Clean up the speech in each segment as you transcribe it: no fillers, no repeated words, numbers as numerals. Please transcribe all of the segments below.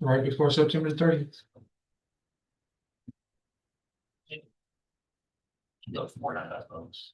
right before September 30th. Got 4.5 votes.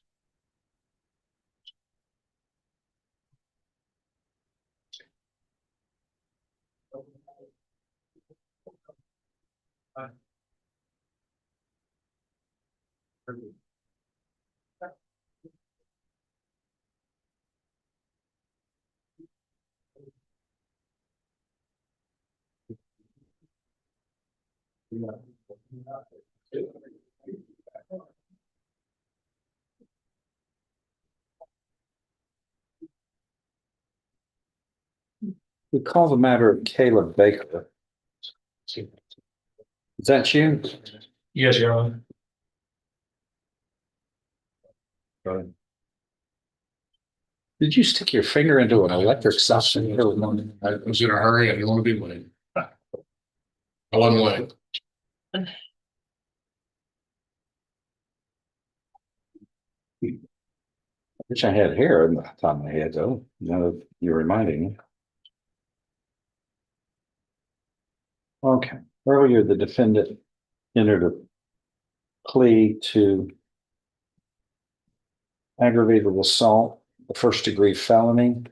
We call the matter of Caleb Baker. Is that you? Yes, Your Honor. Did you stick your finger into an electric socket? I was in a hurry. I didn't want to be late. I wasn't late. Wish I had hair in the top of my head, though. Now that you're reminding me. Okay. Earlier, the defendant entered a plea to aggravated assault, a first-degree felony.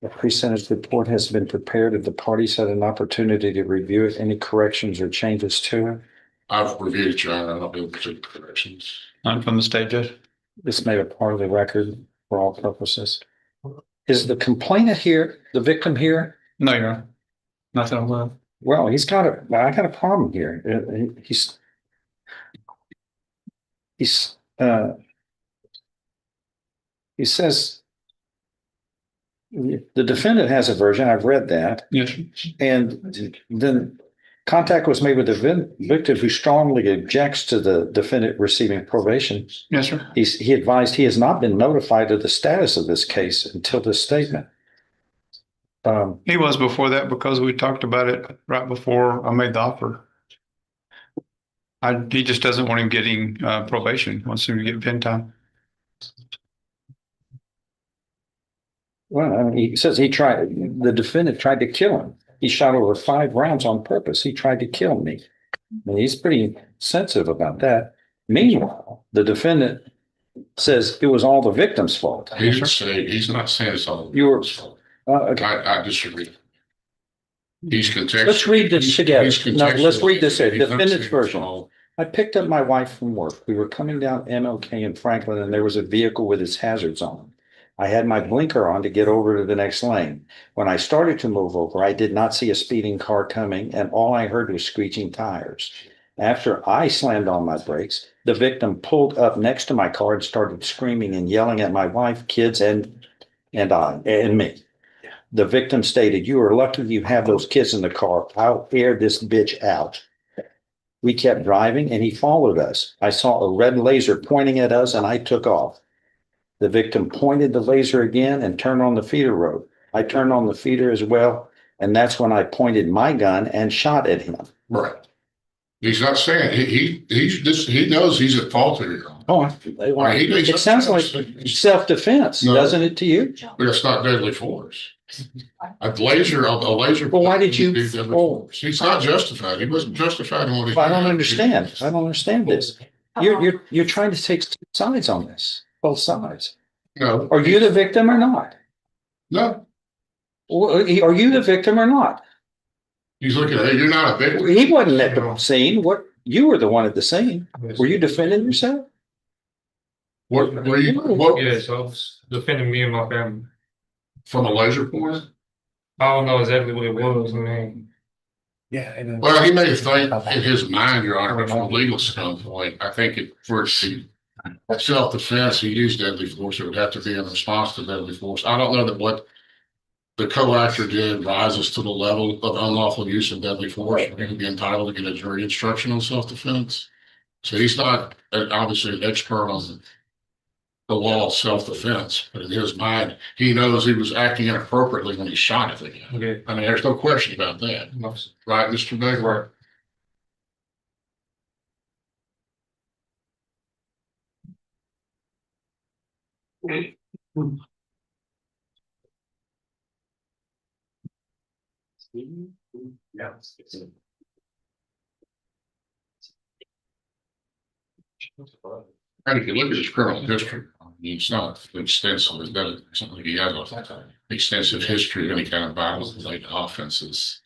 The pre-sentence report has been prepared. If the parties had an opportunity to review it, any corrections or changes to it? I've reviewed it, Your Honor. I don't have any corrections. None from the state judge. This made a part of the record for all purposes. Is the complainant here, the victim here? No, Your Honor. Nothing I'm aware of. Well, I got a problem here. He says the defendant has a version. I've read that. Yes. And then contact was made with the victim who strongly objects to the defendant receiving probation. Yes, sir. He advised he has not been notified of the status of this case until this statement. He was before that because we talked about it right before I made the offer. He just doesn't want him getting probation, wants him to get pen time. Well, I mean, he says the defendant tried to kill him. He shot over 5 rounds on purpose. He tried to kill me. And he's pretty sensitive about that. Meanwhile, the defendant says it was all the victim's fault. He's not saying it's all. You were, fault. okay. I disagree. He's contextual. Let's read this together. No, let's read this here. He's not Defendant's saying it's version. all. I picked up my wife from work. We were coming down MLK in Franklin and there was a vehicle with its hazards on. I had my blinker on to get over to the next lane. When I started to move over, I did not see a speeding car coming and all I heard was screeching tires. After I slammed on my brakes, the victim pulled up next to my car and started screaming and yelling at my wife, kids, and me. The victim stated, "You are lucky you have those kids in the car. I'll air this bitch out." We kept driving and he followed us. I saw a red laser pointing at us and I took off. The victim pointed the laser again and turned on the feeder road. I turned on the feeder as well. And that's when I pointed my gun and shot at him. Right. He's not saying he knows he's at fault here. Oh, it sounds like self-defense, doesn't it to you? But it's not deadly force. A laser. Well, why did you? He's not justified. He wasn't justified in what he. I don't understand. I don't understand this. You're trying to take sides on this, both sides. No. Are you the victim or not? No. Are you the victim or not? He's looking at, hey, you're not a victim. He wasn't at the scene. You were the one at the scene. Were you defending yourself? What were you? Yes, I was defending me and my family. From a laser point? I don't know exactly what it was. I mean, Well, he may have thought in his mind, Your Honor, but from a legal standpoint, I think for self-defense, he used deadly force. It would have to be in response to deadly force. I don't know that what the co-actor did rises to the level of unlawful use of deadly force. He would be entitled to get a jury instruction on self-defense. So he's not obviously an expert on the law of self-defense, but in his mind, he knows he was acting inappropriately when he shot at the guy. okay. I mean, there's no question about that. Right, Mr. Baker? And if you look at his criminal history, I mean, it's not extensive. It doesn't, it's not like he has an extensive history of any kind of violent related offenses.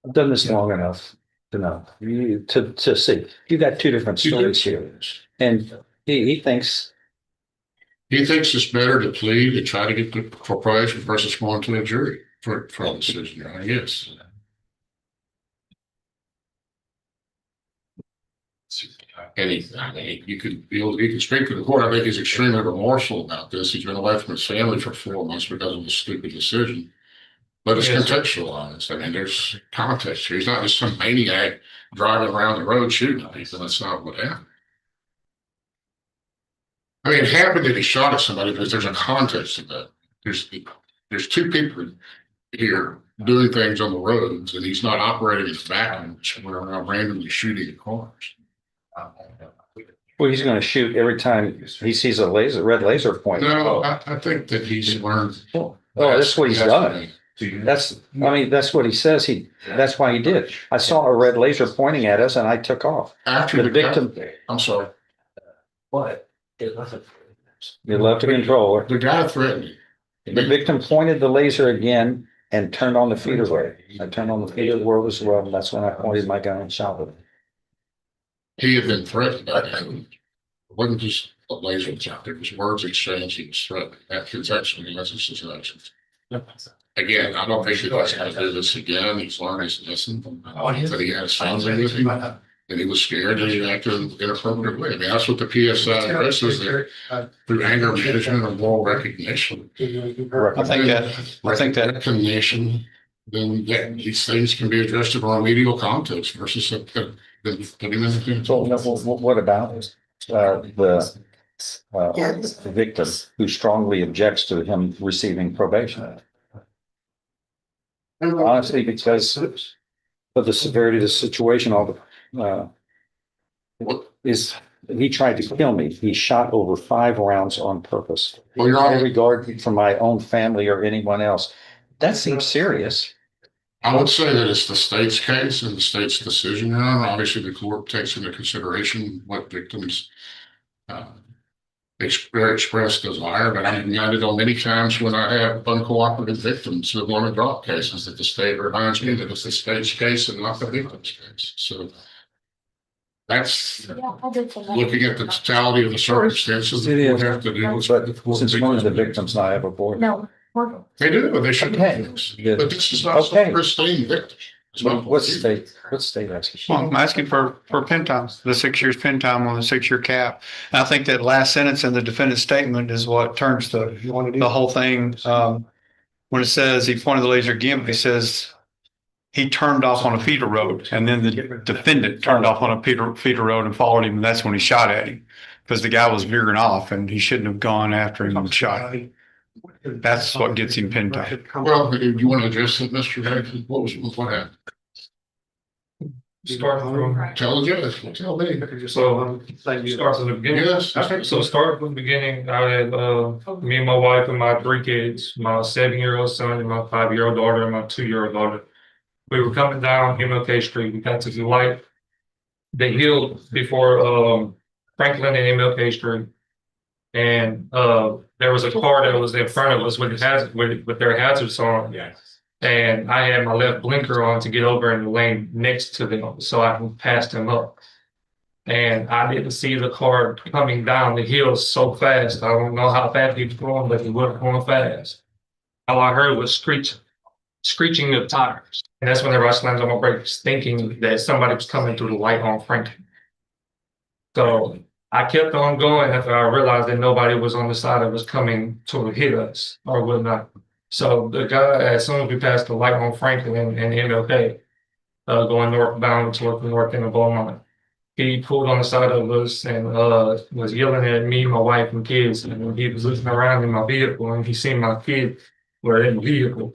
I've done this long enough to know, to see. You got two different stories here. And he thinks, it's better to plead to try to get the probation versus going to a jury for a decision. Yes. And you could speak to the court. I think he's extremely remorseful about this. He's been away from his family for 4 months because of a stupid decision. But it's contextualized. I mean, there's context here. He's not just some maniac driving around the road shooting people. That's not what happened. I mean, it happened that he shot at somebody because there's a context to that. There's two people here doing things on the roads, and he's not operating his vacuum where randomly shooting at cars. well, he's going to shoot every time he sees a red laser point. No, I think that he's learned. Oh, that's what he's done. That's what he says. That's why he did. I saw a red laser pointing at us and I took off. After the victim. I'm sorry. What? You left the controller. The guy threatened me. The victim pointed the laser again and turned on the feeder word. I turned on the feeder word as well. And that's when I pointed my gun and shot him. He had been threatened by him. It wasn't just a laser shot. There was words exchanged. He was threatened. That's actually the situation. Again, I don't think he was going to do this again. He's learned his lesson. But he had a son with him, and he was scared and he acted inappropriately. I mean, that's what the PSI addresses through anger management and moral recognition. I think that recognition, then these things can be addressed in a remedial context versus putting him in the So what about the victim who strongly objects to him receiving probation? Honestly, because of the severity of the situation, he tried to kill me. He shot over 5 rounds on purpose. Well, Your Honor, no regard for my own family or anyone else. That seems serious. I would say that it's the state's case and the state's decision, Your Honor. Obviously, the court takes into consideration what victims expressed desire, but I'm reminded on many times when I have uncooperative victims who want to drop cases that the state reminds me that it's the state's case and not the victim's case. So that's looking at the totality of the circumstances that we have to do. But since one of the victims not ever born. No. They do, but they should. Okay. But this is not some pristine victim. What state asking? Well, I'm asking for pen time, the 6 years pen time on the 6-year cap. And I think that last sentence in the defendant's statement is what turns the whole thing. When it says he pointed the laser again, he says he turned off on a feeder road, and then the defendant turned off on a feeder road and followed him. And that's when he shot at him because the guy was veering off and he shouldn't have gone after him and shot him. That's what gets him pen time. Well, do you want to address it, Mr. Jackson? What happened? Start from. Tell the judge, tell me. So start from the beginning. Yes. Okay. So start from the beginning. I had me and my wife and my 3 kids, my 7-year-old son and my 5-year-old daughter and my 2-year-old daughter. We were coming down MLK Street. We got to the light, the hill before Franklin and MLK Street. And there was a car that was in front of us with their hazards on. Yes. And I had my left blinker on to get over in the lane next to them so I can pass them up. And I didn't see the car coming down the hill so fast. I don't know how fast he was going, but he wasn't going fast. All I heard was screeching of tires. And that's when I slammed on my brakes, thinking that somebody was coming through the light on Franklin. So I kept on going after I realized that nobody was on the side that was coming to hit us or whatnot. So the guy, as soon as we passed the light on Franklin and MLK, going northbound toward the north end of Beaumont, he pulled on the side of us and was yelling at me, my wife, and kids. And he was looking around in my vehicle and he seen my kids were in the vehicle.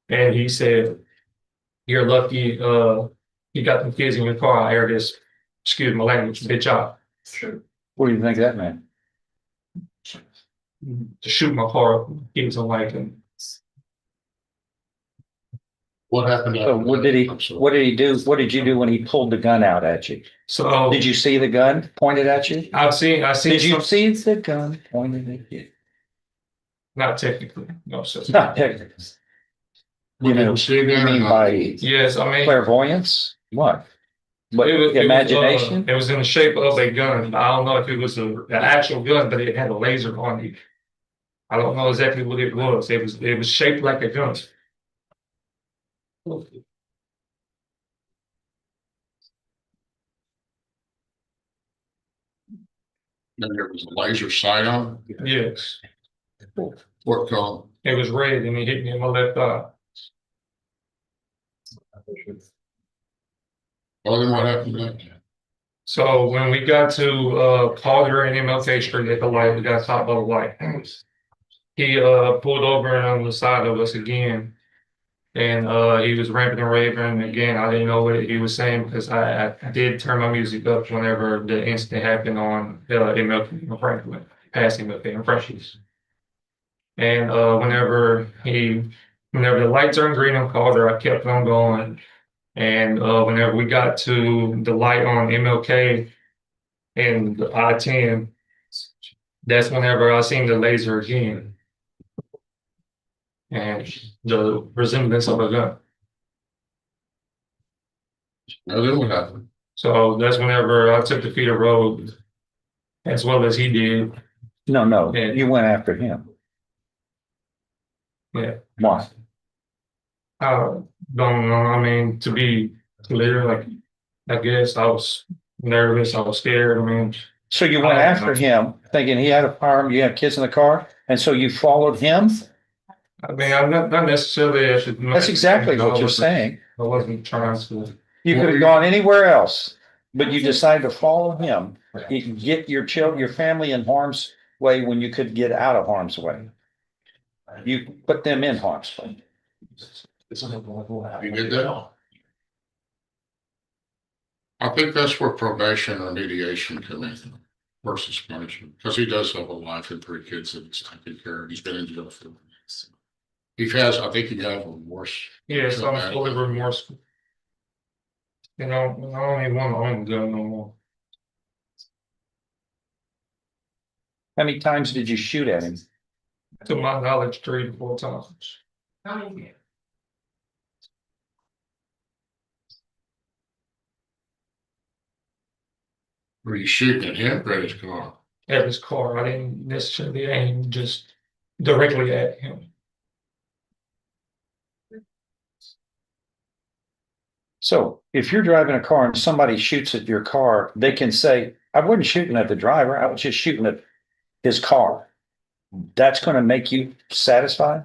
And he said, "You're lucky you got the kids in your car. I heard this, excuse my language, bitch out." What do you think that meant? to shoot my car. Kids are like, What happened? So what did I'm sorry. what did he do? What did you do when he pulled the gun out at you? so Did you see the gun pointed at you? I seen Did you some, see the gun pointed at you? not technically, no, sir. Not technically. You know, see that you or mean not? by Yes, I mean, clairvoyance? What? What, it imagination? it was in the shape of a gun. I don't know if it was an actual gun, but it had a laser on it. I don't know exactly what it was. It was shaped like a gun. Then there was a laser sight on Yes, it. What color? it was red and it hit me in my left eye. Oh, then what happened next? So when we got to Calder and MLK Street at the light, we got stopped by the light. He pulled over on the side of us again. And he was ranting and raving again. I didn't know what he was saying because I did turn my music up whenever the incident happened on MLK and Franklin, past MLK and Freshies. And whenever the light turned green on Calder, I kept on going. And whenever we got to the light on MLK and the I-10, that's whenever I seen the laser again. And the resemblance of a gun. Now then what happened? So that's whenever I took the feeder road as well as he did. No, Yeah. you went after him. Yeah. Why? I don't know. I mean, to be clear, like, I guess I was nervous. I was scared. I mean, So you went I don't after know. him thinking he had a firearm, you had kids in the car, and so you followed him? I'm not necessarily. That's exactly what you're saying. I wasn't trying to. You could have gone anywhere else, but you decided to follow him. You can get your children, your family in harm's way when you could get out of harm's way. You put them in harm's way. You did that? I think that's where probation or mediation come in versus punishment, because he does have a wife and 3 kids that he's taking care of. He's been in jail for. I think he has remorse. Yes, I'm fully remorseful. You know, I don't even want to own a gun no more. How many times did you shoot at him? To my knowledge, 3 to 4 times. Were you shooting at him or at his car? At his car. I didn't necessarily aim just directly at him. So if you're driving a car and somebody shoots at your car, they can say, I wasn't shooting at the driver, I was just shooting at his car. That's going to make you satisfied?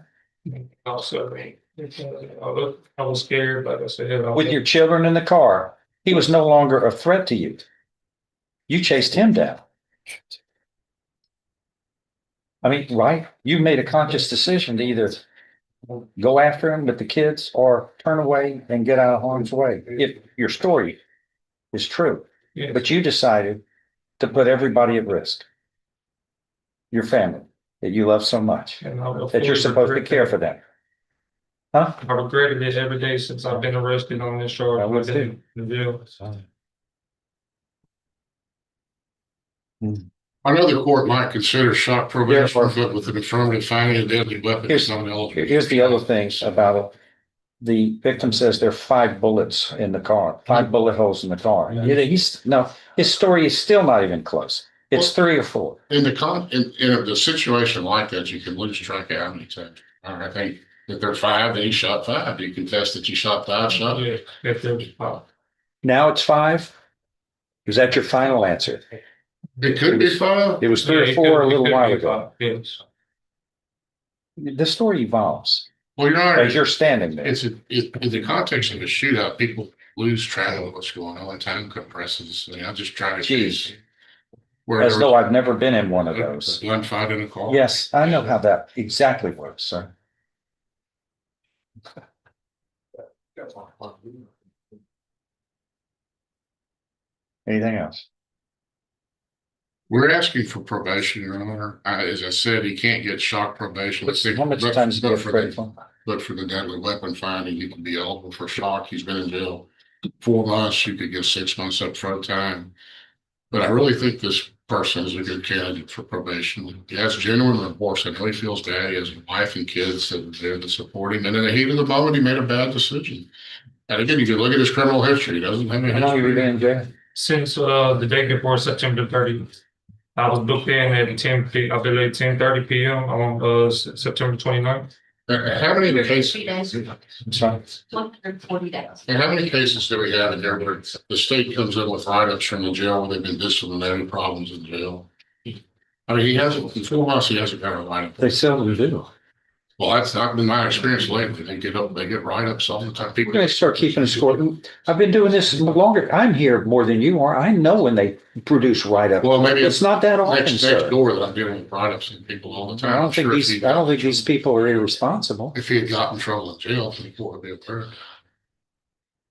Also, I was scared, like I said. With your children in the car, he was no longer a threat to you. You chased him down. I mean, right? You made a conscious decision to either go after him with the kids or turn away and get out of harm's way. If your story is true, Yes. but you decided to put everybody at risk. Your family that you love so much, And I will that you're fully supposed to regret care that. for them. Huh? I regretted it every day since I've been arrested on this charge. I would I've been in the jail. I know the court might consider shot probation, but with an affirmative finding a deadly weapon is not eligible. Here's the other thing about it. The victim says there are 5 bullets in the car, 5 bullet holes in the car. His story is still not even close. It's 3 or 4. In a situation like that, you can lose track of how many times. I think if there are 5, then he shot 5. Do you confess that you shot 5 shots? Yeah, if there was pop. Now it's 5? Is that your final answer? It could be 5. It was 3 Yeah, or it 4 a could little be while ago. pop, yes. The story evolves Well, you're not. as you're standing there. In the context of a shootout, people lose track of what's going on. Time compresses. I mean, I'm just trying to. Jeez. Where As there though was I've never been in one of a those. gunfight in a car. Yes, I know how that exactly works, sir. Anything else? We're asking for probation, Your Honor. As I said, he can't get shock probation. How much time does he get credit for? But for the deadly weapon finding, you can be eligible for shock. He's been in jail 4 months. You could get 6 months upfront time. But I really think this person is a good candidate for probation. He has genuine remorse. I know he feels bad. He has a wife and kids that are there to support him. And in the heat of the moment, he made a bad decision. And again, you can look at his criminal history. He doesn't have any How long have you been in jail? Since the day before September 30th. I was booked in at I believe 10:30 p.m. on September 29th. How many cases? I'm sorry. 140 days. And how many cases do we have in here where the state comes in with write-ups from the jail where they've been disciplinary problems in jail? I mean, he hasn't, in 4 months, he hasn't got a write-up. They seldom do. Well, that's not been my experience lately. They get write-ups all the time. We're People, gonna start keeping a score. I've been doing this longer. I'm here more than you are. I know when they produce write-up. well, maybe It's not that often, next sir. door that I'm dealing with write-ups and people all the time. I I'm don't think sure if these, I don't think these people are irresponsible. If he had gotten in trouble in jail, people would be aware.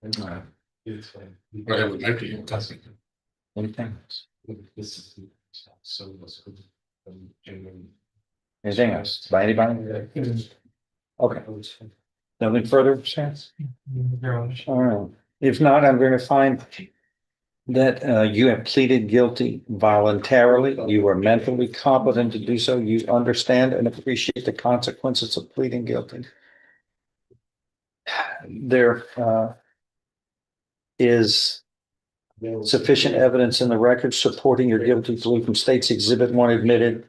But it would make it. Anything? Anything else by anybody? Okay. Nothing further, Sam? All right. If not, I'm going to find that you have pleaded guilty voluntarily. You are mentally competent to do so. You understand and appreciate the consequences of pleading guilty. There is sufficient evidence in the record supporting your guilty plea from State's Exhibit 1 admitted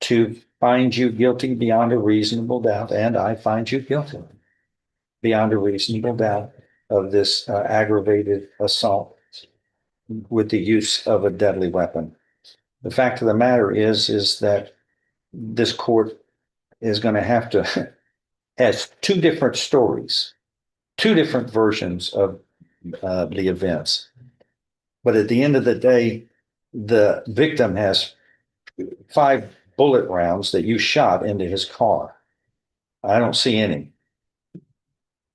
to find you guilty beyond a reasonable doubt, and I find you guilty beyond a reasonable doubt of this aggravated assault with the use of a deadly weapon. The fact of the matter is that this court is going to have to has two different stories, two different versions of the events. But at the end of the day, the victim has 5 bullet rounds that you shot into his car. I don't see any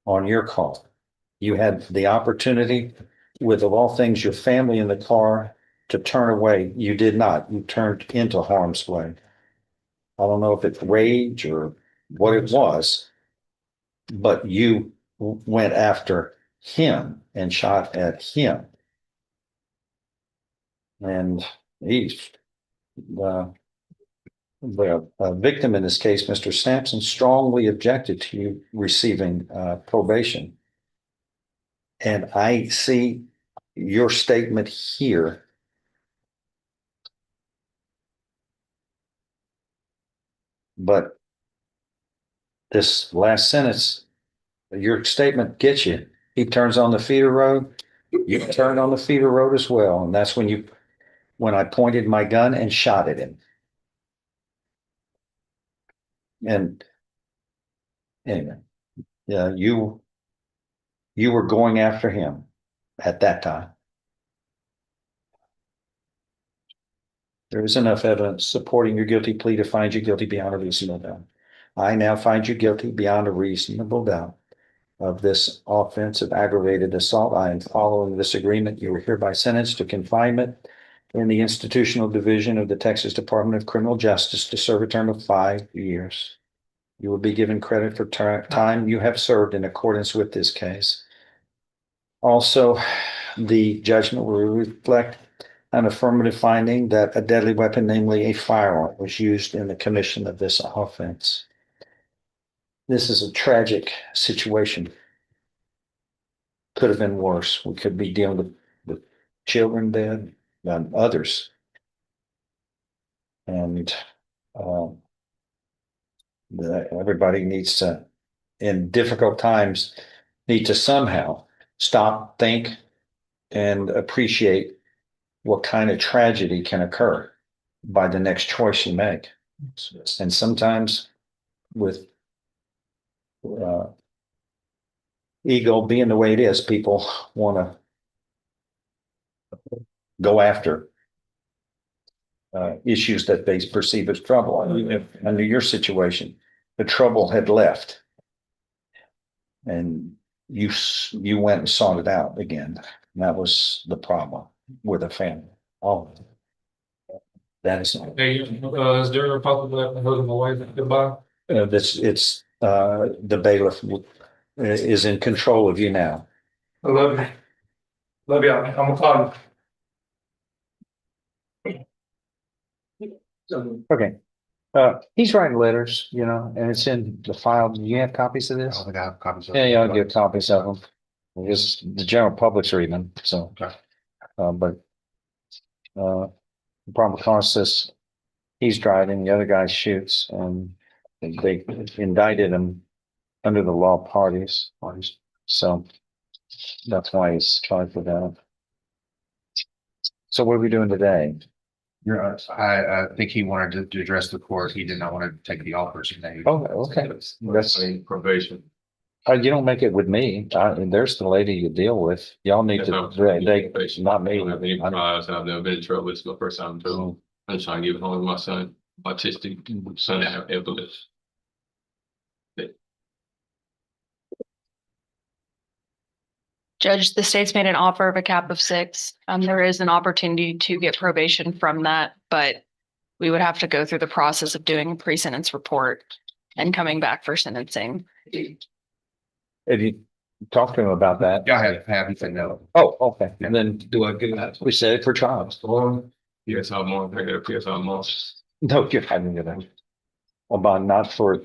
on your car. You had the opportunity, with of all things, your family in the car, to turn away. You did not. You turned into harm's way. I don't know if it's rage or what it was, but you went after him and shot at him. And he's the victim in this case, Mr. Sampson, strongly objected to you receiving probation. And I see your statement here. But this last sentence, your statement gets you. He turns on the feeder road. You turned on the feeder road as well. And that's when I pointed my gun and shot at him. And anyway, yeah, you were going after him at that time. There is enough evidence supporting your guilty plea to find you guilty beyond a reasonable doubt. I now find you guilty beyond a reasonable doubt of this offense of aggravated assault. I am following this agreement. You are hereby sentenced to confinement in the institutional division of the Texas Department of Criminal Justice to serve a term of 5 years. You will be given credit for time you have served in accordance with this case. Also, the judgment will reflect an affirmative finding that a deadly weapon, namely a firearm, was used in the commission of this offense. This is a tragic situation. Could have been worse. We could be dealing with children dead and others. And everybody needs to, in difficult times, need to somehow stop, think, and appreciate what kind of tragedy can occur by the next choice you make. And sometimes with ego being the way it is, people want to go after issues that they perceive as trouble. Under your situation, the trouble had left, and you went and sought it out again. And that was the problem with the family. Oh, That is, Hey, is there a possibility of holding away goodbye? the bailiff is in control of you now. I love you. Love you. I'm gonna call you. Okay. He's writing letters, and it's in the file. Do you have copies of this? I have copies of. Yeah, you ought to get copies of them. Because the general public's reading them, so. Okay. But the probable cause says he's driving, the other guy shoots, and they indicted him under the law parties. So that's why he's charged with that. So what are we doing today? I think he wanted to address the court. He did not want to take the offers. Oh, okay. That's, Probation. you don't make it with me. There's the lady you deal with. Y'all need to, not me. I don't have any priors. I've never been in trouble. It's my first time in trouble. I'm trying to give home to my son, autistic son that have epilepsy. Judge, the state's made an offer of a cap of 6. There is an opportunity to get probation from that, but we would have to go through the process of doing a pre-sentence report and coming back for sentencing. Have you talked to him about that? Yeah, I have. He said no. Oh, okay. And then do I get that? We said it for trial. Yes, I'm more. I got a PSI more. No, you're having it. A bond not for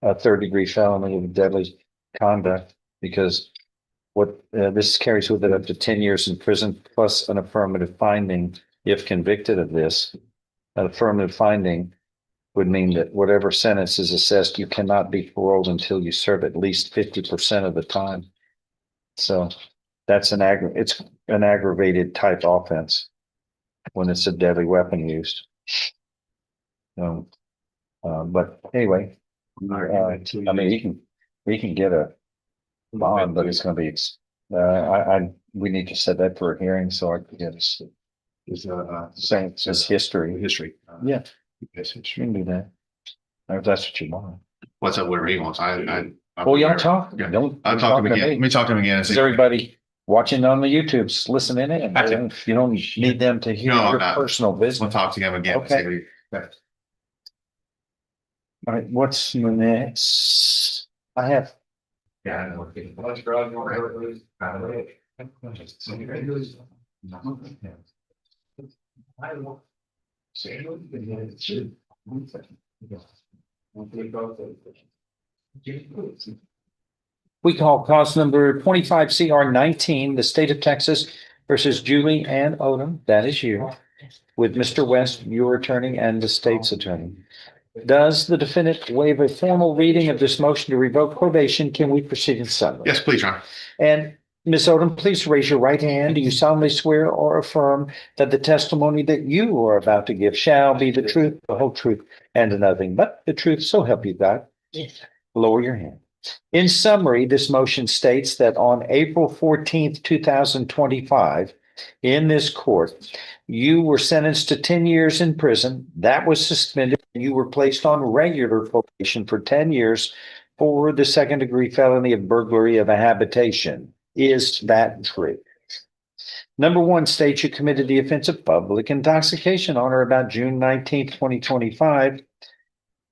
a 3rd-degree felony of deadly conduct, because what this carries with it up to 10 years in prison plus an affirmative finding. If convicted of this, an affirmative finding would mean that whatever sentence is assessed, you cannot be paroled until you serve at least 50% of the time. So that's it's an aggravated type offense when it's a deadly weapon used. But anyway, I mean, we can get a bond, but it's going to be, we need to set that for a hearing, so I can get it's history. History. Yeah. You can do that. If that's what you want. What's up? Whatever he wants. Well, y'all talk. Yeah. Don't. I'll talk to him again. me. Let me talk to him again. Is everybody watching on the YouTube's listening in? You don't need them to hear No, your no. personal We'll business. talk to him again. Okay. All right, what's next? I have. Yeah, I know. We call cause number 25 CR 19, the state of Texas versus Julie Ann Odom. That is you. With Mr. West, your attorney, and the state's attorney. Does the defendant waive a formal reading of this motion to revoke probation? Can we proceed in silence? Yes, please, Your Honor. And Ms. Odom, please raise your right hand. Do you solemnly swear or affirm that the testimony that you are about to give shall be the truth, the whole truth, and nothing but the truth? So help you God. Yes, sir. Lower your hand. In summary, this motion states that on April 14th, 2025, in this court, you were sentenced to 10 years in prison. That was suspended. You were placed on regular probation for 10 years for the 2nd-degree felony of burglary of a habitation. Is that true? Number 1 states you committed the offense of public intoxication on or about June 19th, 2025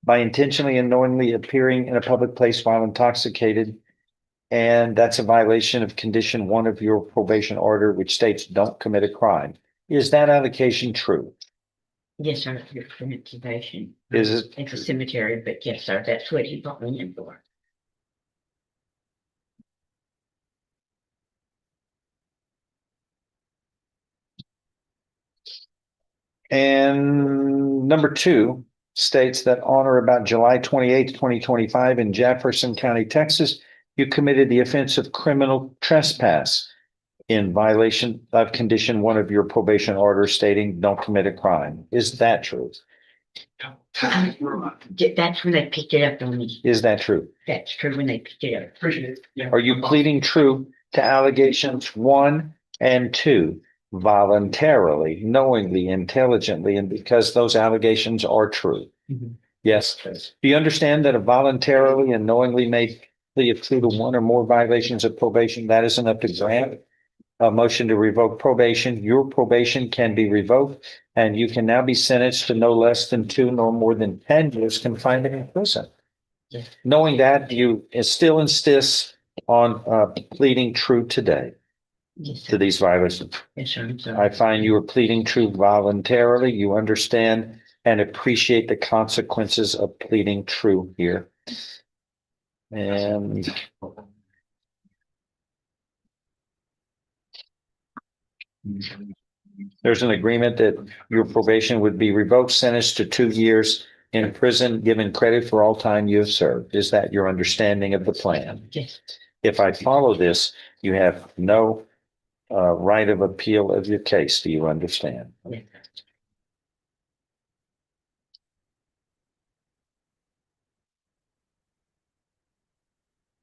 by intentionally and knowingly appearing in a public place while intoxicated. And that's a violation of condition 1 of your probation order, which states don't commit a crime. Is that allegation true? Yes, sir. Your presentation. Is it? It's a cemetery, but yes, sir, that's what he brought me in for. And number 2 states that on or about July 28th, 2025 in Jefferson County, Texas, you committed the offense of criminal trespass in violation of condition 1 of your probation order stating don't commit a crime. Is that true? That's when they picked it up on me. Is that true? That's true when they picked it up. Appreciate it. Are you pleading true to allegations 1 and 2 voluntarily, knowingly, intelligently, and because those allegations are true? Mhm. Yes. Do you understand that a voluntarily and knowingly made plea of true to 1 or more violations of probation, that is enough to grant a motion to revoke probation. Your probation can be revoked and you can now be sentenced to no less than 2 nor more than 10 years confinement in prison. Yes. Knowing that, you still insist on pleading true today Yes, to sir. these violations. Yes, sir. I'm I sorry. find you are pleading true voluntarily. You understand and appreciate the consequences of pleading true here. And there's an agreement that your probation would be revoked, sentenced to 2 years in prison, given credit for all time you have served. Is that your understanding of the plan? Yes. If I follow this, you have no right of appeal of your case. Do you understand? Yes.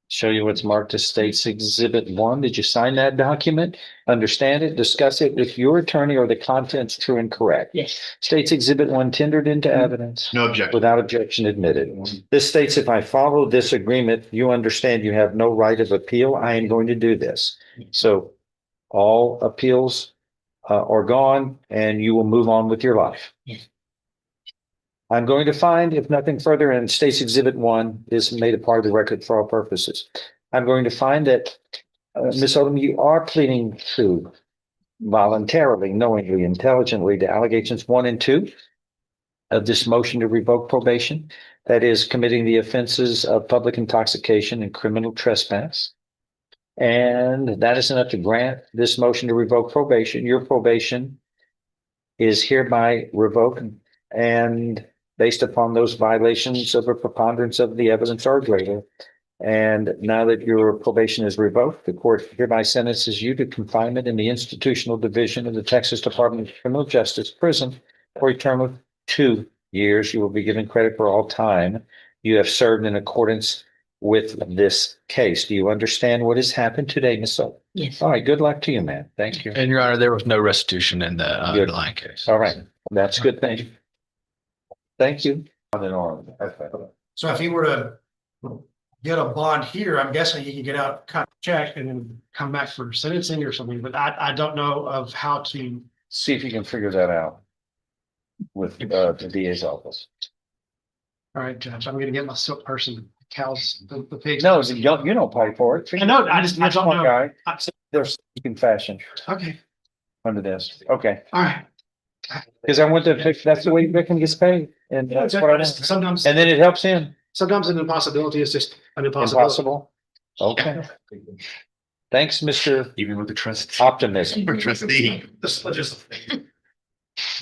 Show you what's marked as State's Exhibit 1. Did you sign that document? Understand it, discuss it with your attorney, or the contents true and correct? Yes. State's Exhibit 1 tendered into evidence. No objection. Without objection admitted. This states if I follow this agreement, you understand you have no right of appeal. I am going to do this. So all appeals are gone and you will move on with your life. Yes. I'm going to find, if nothing further, and State's Exhibit 1 is made a part of the record for all purposes. I'm going to find that, Ms. Odom, you are pleading true voluntarily, knowingly, intelligently to allegations 1 and 2 of this motion to revoke probation. That is committing the offenses of public intoxication and criminal trespass. And that is enough to grant this motion to revoke probation. Your probation is hereby revoked, and based upon those violations of a preponderance of the evidence or greater. And now that your probation is revoked, the court hereby sentences you to confinement in the institutional division of the Texas Department of Criminal Justice prison for a term of 2 years. You will be given credit for all time you have served in accordance with this case. Do you understand what has happened today, Ms. Odom? Yes. All right, good luck to you, man. Thank you. And Your Honor, there was no restitution in the Good. underlying case. All right, that's a good thing. Thank you. On and on. Okay. So if he were to get a bond here, I'm guessing he could get out, cut a check and then come back for sentencing or something, but I don't know of how to. See if you can figure that out with the DA's office. All right, Judge, I'm gonna get my silk person, cows, the pigs. No, you don't pay for it. I know, I don't Smart know. guy. I- There's confession Okay, under this. Okay, all right. because I want to fix, that's the way Victim gets paid, and that's what I want. Sometimes, And then it helps him. sometimes an impossibility is just an impossibility. Impossible. Okay. Thanks, Mr. Even with the trust. Optimism. Trustee. This is just.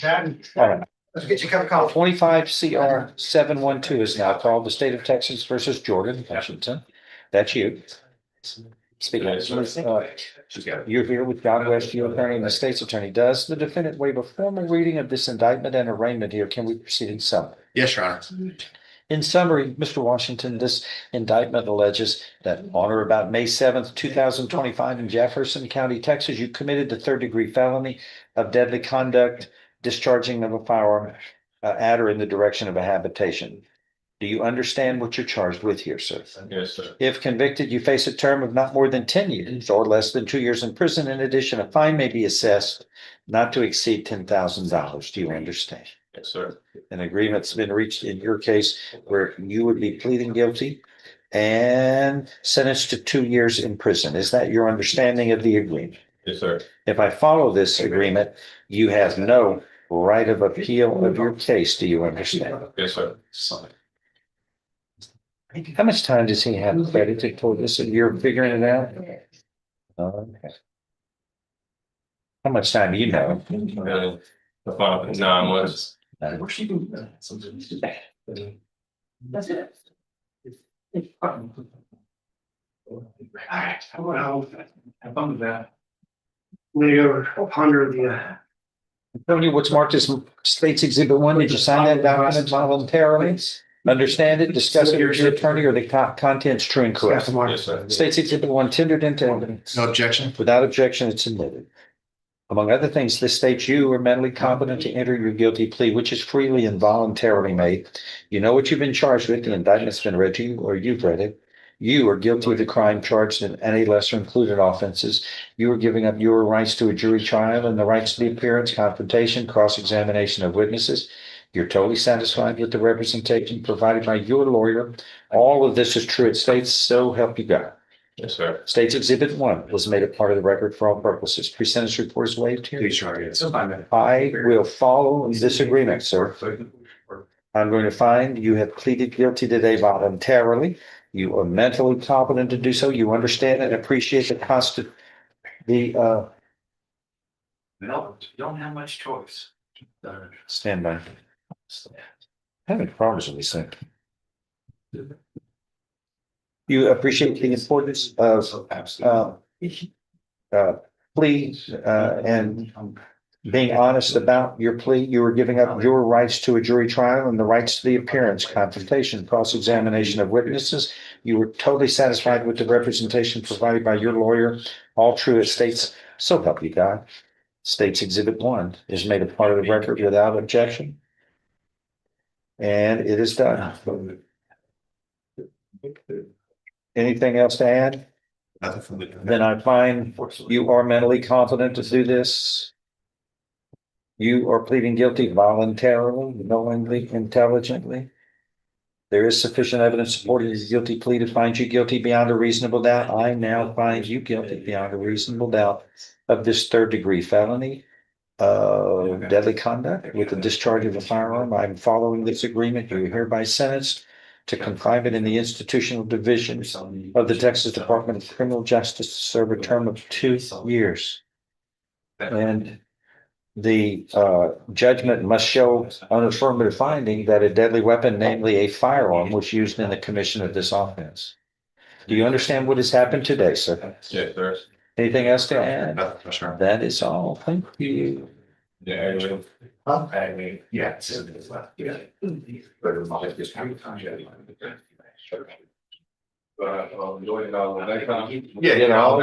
That, All right. let's get you a cup of coffee. 25 CR 712 is now called the State of Texas versus Jordan Washington. That's you. Speaking of, you're here with John West, your attorney and the state's attorney. Does the defendant waive a formal reading of this indictment and arraignment here? Can we proceed in summary? Yes, Your Honor. In summary, Mr. Washington, this indictment alleges that on or about May 7th, 2025 in Jefferson County, Texas, you committed the 3rd-degree felony of deadly conduct, discharging of a firearm at or in the direction of a habitation. Do you understand what you're charged with here, sir? Yes, sir. If convicted, you face a term of not more than 10 years or less than 2 years in prison. In addition, a fine may be assessed not to exceed $10,000. Do you understand? Yes, sir. An agreement's been reached in your case where you would be pleading guilty and sentenced to 2 years in prison. Is that your understanding of the agreement? Yes, sir. If I follow this agreement, you have no right of appeal of your case. Do you understand? Yes, sir. How much time does he have credited toward this? You're figuring it out? Okay. How much time do you know? The final 9 months. That's it. Alright, well, have fun with that. I'm gonna go ponder the, Tell me what's marked as State's Exhibit 1. Did you sign that document voluntarily? Understand it, discuss it with your attorney, or the contents true and correct? Yes, sir. State's Exhibit 1 tendered into evidence. No objection. Without objection, it's admitted. Among other things, this states you are mentally competent to enter your guilty plea, which is freely and voluntarily made. You know what you've been charged with. The indictment's been read to you, or you've read it. You are guilty of the crime charged in any lesser included offenses. You are giving up your rights to a jury trial and the rights to the appearance, confrontation, cross-examination of witnesses. You're totally satisfied with the representation provided by your lawyer. All of this is true. It states, so help you God. Yes, sir. States Exhibit 1 was made a part of the record for all purposes. Pre-sentence report is waived here. I will follow this agreement, sir. I'm going to find you have pleaded guilty today voluntarily. You are mentally competent to do so. You understand and appreciate No, you don't have much choice. stand by. Having problems with this thing. You appreciate the importance of plea and being honest about your plea. You were giving up your rights to a jury trial and the rights to the appearance, confrontation, cross-examination of witnesses. You were totally satisfied with the representation provided by your lawyer. All true. It states, so help you God. States Exhibit 1 is made a part of the record without objection. And it is done. Anything else to add? Then I find you are mentally competent to do this. You are pleading guilty voluntarily, knowingly, intelligently. There is sufficient evidence supporting your guilty plea to find you guilty beyond a reasonable doubt. I now find you guilty beyond a reasonable doubt of this third-degree felony of deadly conduct with the discharge of a firearm. I'm following this agreement. You are hereby sentenced to confinement in the institutional division of the Texas Department of Criminal Justice to serve a term of 2 years. And the judgment must show an affirmative finding that a deadly weapon, namely a firearm, was used in the commission of this offense. Do you understand what has happened today, sir? Yes, sir. Anything else to add? That is all. Thank you. Yeah, actually. Yeah. Join it all next time. Yeah, Get all.